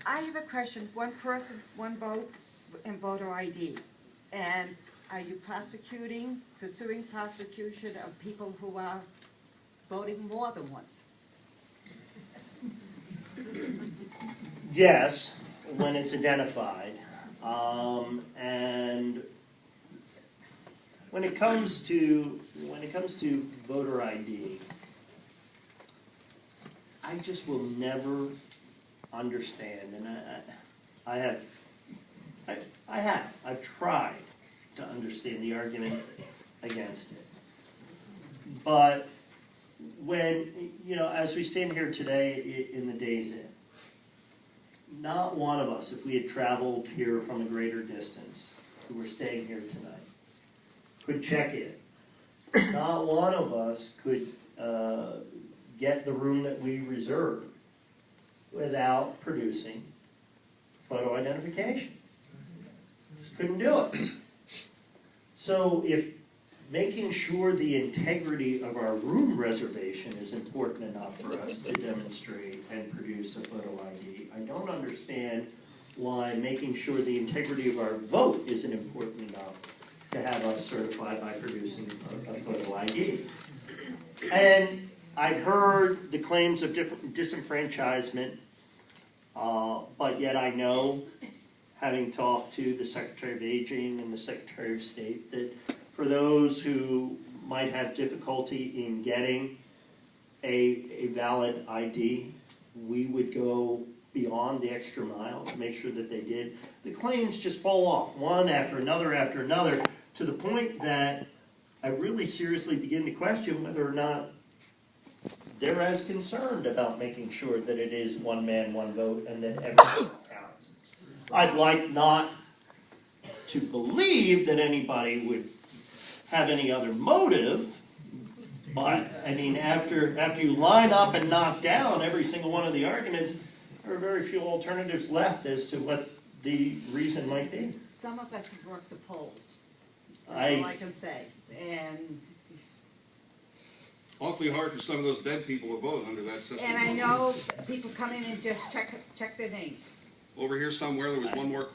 I have a question. One person, one vote, and voter ID. And are you pursuing prosecution of people who are voting more than once? Yes, when it's identified. And when it comes to voter ID, I just will never understand, and I've tried to understand the argument against it. But when, as we stand here today in the Days Inn, not one of us, if we had traveled here from a greater distance, who were staying here tonight, could check in. Not one of us could get the room that we reserved without producing photo identification. Just couldn't do it. So if making sure the integrity of our room reservation is important enough for us to demonstrate and produce a photo ID, I don't understand why making sure the integrity of our vote isn't important enough to have us certified by producing a photo ID. And I've heard the claims of disenfranchisement, but yet I know, having talked to the Secretary of Aging and the Secretary of State, that for those who might have difficulty in getting a valid ID, we would go beyond the extra mile to make sure that they did. The claims just fall off, one after another, to the point that I really seriously begin to question whether or not they're as concerned about making sure that it is one man, one vote, and that everything counts. I'd like not to believe that anybody would have any other motive, but I mean, after you line up and knock down every single one of the arguments, there are very few alternatives left as to what the reason might be. Some of us have worked the polls. That's all I can say. And awfully hard for some of those dead people to vote under that system. I know people come in and just check their names. Over here somewhere, there was one more question.